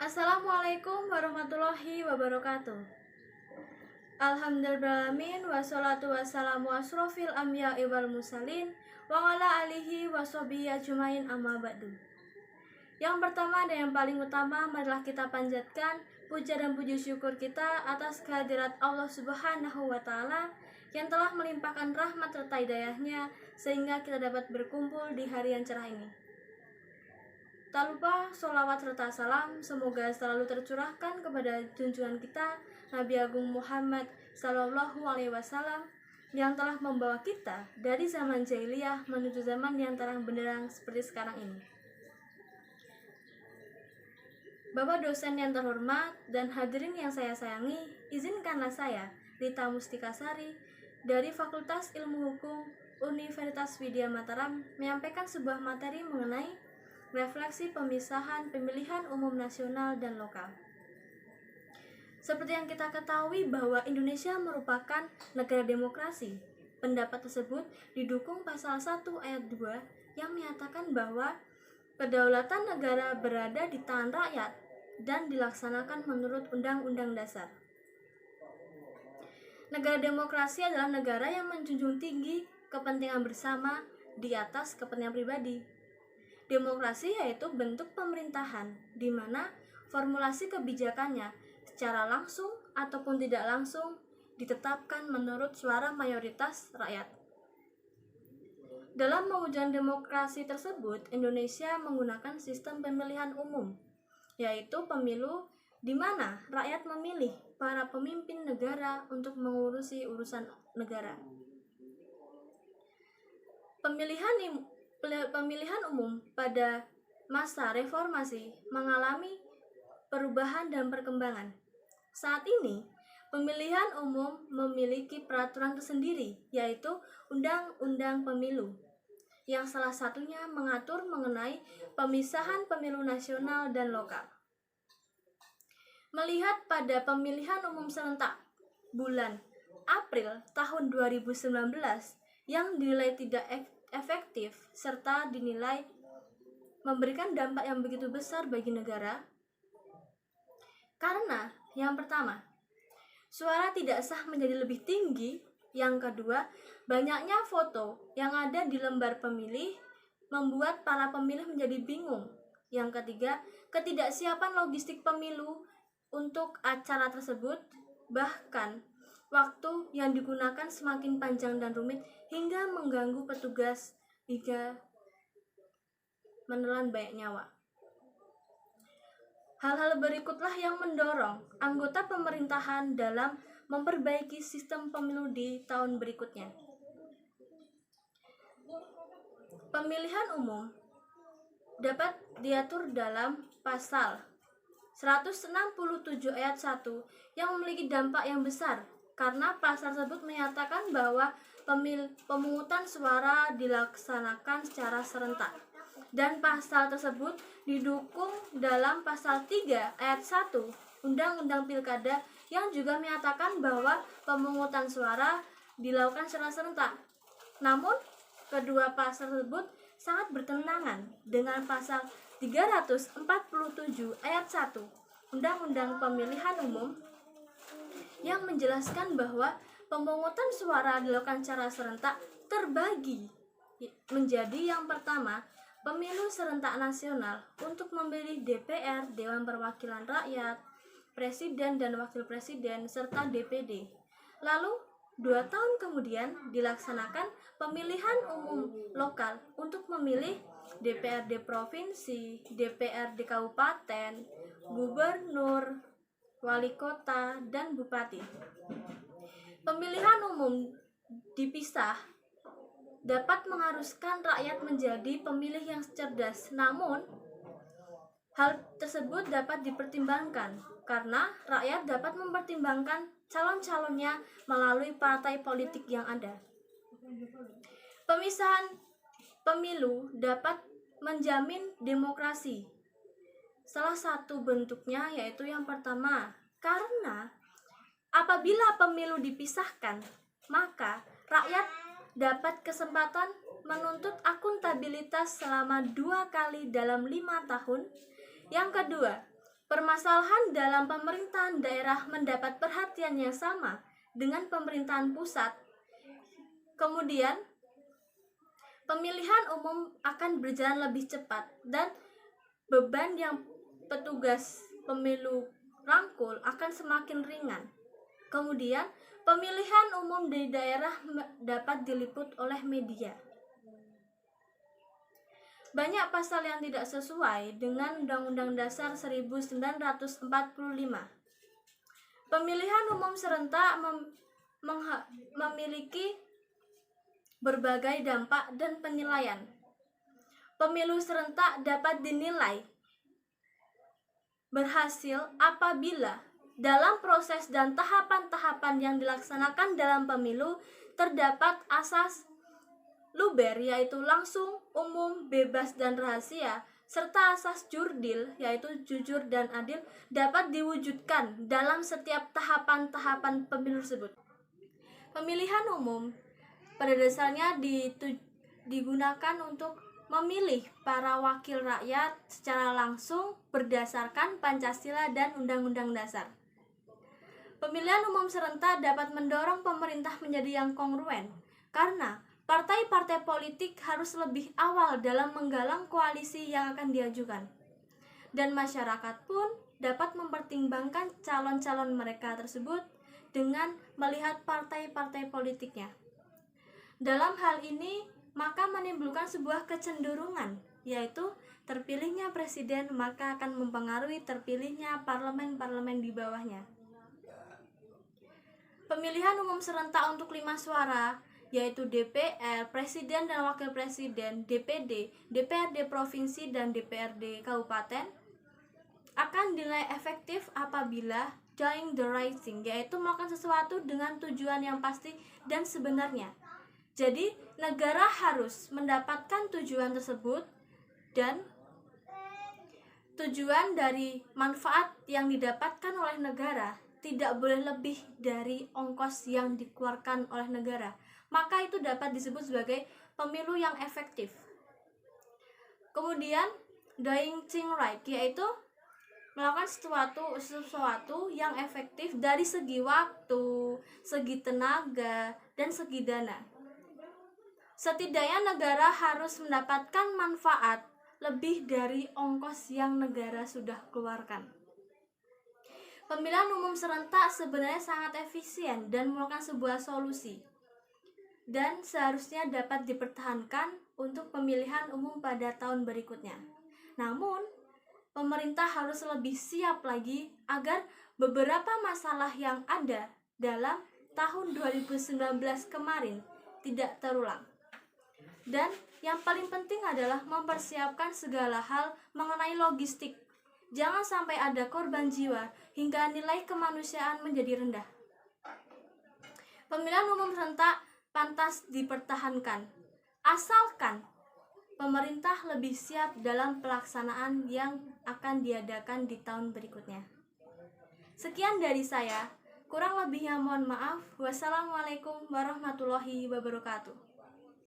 Assalamualaikum warahmatullahi wabarakatuh. Alhamdulillahirrahmanirrahim. Wassalatu wassalamu asrofil anbiya'i wal mursalin wa ala alihi washabihi ajmain amma ba'du. Yang pertama dan yang paling utama, marilah kita panjatkan puja dan puji syukur kita atas kehadirat Allah Subhanahu wa Ta'ala yang telah melimpahkan rahmat serta hidayahnya sehingga kita dapat berkumpul di hari yang cerah ini. Tak lupa sholawat serta salam semoga selalu tercurahkan kepada junjungan kita Nabi Agung Muhammad Sallallahu Alaihi Wasallam yang telah membawa kita dari zaman jahiliyah menuju zaman yang terang benderang seperti sekarang ini. Bapak dosen yang terhormat dan hadirin yang saya sayangi, izinkanlah saya, Rita Mustikasari, dari Fakultas Ilmu Hukum Universitas Widya Mataram menyampaikan sebuah materi mengenai refleksi pemisahan pemilihan umum nasional dan lokal. Seperti yang kita ketahui bahwa Indonesia merupakan negara demokrasi. Pendapat tersebut didukung pasal 1 ayat 2 yang menyatakan bahwa kedaulatan negara berada di tangan rakyat dan dilaksanakan menurut Undang-Undang Dasar. Negara demokrasi adalah negara yang menjunjung tinggi kepentingan bersama di atas kepentingan pribadi. Demokrasi yaitu bentuk pemerintahan di mana formulasi kebijakannya secara langsung ataupun tidak langsung ditetapkan menurut suara mayoritas rakyat. Dalam mewujudkan demokrasi tersebut, Indonesia menggunakan sistem pemilihan umum, yaitu pemilu di mana rakyat memilih para pemimpin negara untuk mengurusi urusan negara. Pemilihan umum pada masa reformasi mengalami perubahan dan perkembangan. Saat ini, pemilihan umum memiliki peraturan tersendiri, yaitu Undang-Undang Pemilu, yang salah satunya mengatur mengenai pemisahan pemilu nasional dan lokal. Melihat pada pemilihan umum serentak bulan April tahun 2019 yang dinilai tidak efektif serta dinilai memberikan dampak yang begitu besar bagi negara. Karena yang pertama, suara tidak sah menjadi lebih tinggi. Yang kedua, banyaknya foto yang ada di lembar pemilih membuat para pemilih menjadi bingung. Yang ketiga, ketidaksiapan logistik pemilu untuk acara tersebut, bahkan waktu yang digunakan semakin panjang dan rumit hingga mengganggu petugas hingga menelan banyak nyawa. Hal-hal berikutlah yang mendorong anggota pemerintahan dalam memperbaiki sistem pemilu di tahun berikutnya. Pemilihan umum dapat diatur dalam pasal 167 ayat 1 yang memiliki dampak yang besar karena pasal tersebut menyatakan bahwa pemungutan suara dilaksanakan secara serentak, dan pasal tersebut didukung dalam pasal 3 ayat 1 Undang-Undang Pilkada yang juga menyatakan bahwa pemungutan suara dilakukan secara serentak. Namun, kedua pasal tersebut sangat bertentangan dengan pasal 347 ayat 1 Undang-Undang Pemilihan Umum yang menjelaskan bahwa pemungutan suara dilakukan secara serentak terbagi menjadi yang pertama, pemilu serentak nasional untuk memilih DPR, Dewan Perwakilan Rakyat, Presiden dan Wakil Presiden, serta DPD. Lalu, 2 tahun kemudian dilaksanakan pemilihan umum lokal untuk memilih DPRD Provinsi, DPRD Kabupaten, Gubernur, Wali Kota, dan Bupati. Pemilihan umum dipisah dapat mengharuskan rakyat menjadi pemilih yang cerdas. Namun, hal tersebut dapat dipertimbangkan karena rakyat dapat mempertimbangkan calon-calonnya melalui partai politik yang ada. Pemisahan pemilu dapat menjamin demokrasi. Salah satu bentuknya yaitu yang pertama, karena apabila pemilu dipisahkan, maka rakyat dapat kesempatan menuntut akuntabilitas selama 2 kali dalam 5 tahun. Yang kedua, Permasalahan dalam pemerintahan daerah mendapat perhatian yang sama dengan pemerintahan pusat. Kemudian, pemilihan umum akan berjalan lebih cepat dan beban yang petugas pemilu rangkul akan semakin ringan. Kemudian, pemilihan umum di daerah dapat diliput oleh media. Banyak pasal yang tidak sesuai dengan Undang-Undang Dasar 1945. Pemilihan umum serentak memiliki berbagai dampak dan penilaian. Pemilu serentak dapat dinilai berhasil apabila dalam proses dan tahapan-tahapan yang dilaksanakan dalam pemilu terdapat asas luber, yaitu langsung, umum, bebas, dan rahasia, serta asas jurdil, yaitu jujur dan adil, dapat diwujudkan dalam setiap tahapan-tahapan pemilu tersebut. Pemilihan umum pada dasarnya digunakan untuk memilih para wakil rakyat secara langsung berdasarkan Pancasila dan Undang-Undang Dasar. Pemilihan umum serentak dapat mendorong pemerintah menjadi yang kongruen, karena partai-partai politik harus lebih awal dalam menggalang koalisi yang akan diajukan. Dan masyarakat pun dapat mempertimbangkan calon-calon mereka tersebut dengan melihat partai-partai politiknya. Dalam hal ini, maka menimbulkan sebuah kecenderungan, yaitu terpilihnya presiden maka akan mempengaruhi terpilihnya parlemen-parlemen di bawahnya. Pemilihan umum serentak untuk 5 suara, yaitu DPR, Presiden dan Wakil Presiden, DPD, DPRD Provinsi, dan DPRD Kabupaten, akan dinilai efektif apabila doing the right thing, yaitu melakukan sesuatu dengan tujuan yang pasti dan sebenarnya. Jadi, negara harus mendapatkan tujuan tersebut, dan tujuan dari manfaat yang didapatkan oleh negara tidak boleh lebih dari ongkos yang dikeluarkan oleh negara. Maka itu dapat disebut sebagai pemilu yang efektif. Kemudian, doing things right, yaitu melakukan sesuatu yang efektif dari segi waktu, segi tenaga, dan segi dana. Setidaknya negara harus mendapatkan manfaat lebih dari ongkos yang negara sudah keluarkan. Pemilihan umum serentak sebenarnya sangat efisien dan merupakan sebuah solusi, dan seharusnya dapat dipertahankan untuk pemilihan umum pada tahun berikutnya. Namun, pemerintah harus lebih siap lagi agar beberapa masalah yang ada dalam tahun 2019 kemarin tidak terulang. Dan yang paling penting adalah mempersiapkan segala hal mengenai logistik. Jangan sampai ada korban jiwa hingga nilai kemanusiaan menjadi rendah. Pemilihan umum serentak pantas dipertahankan, asalkan pemerintah lebih siap dalam pelaksanaan yang akan diadakan di tahun berikutnya. Sekian dari saya, kurang lebihnya mohon maaf. Wassalamualaikum warahmatullahi wabarakatuh.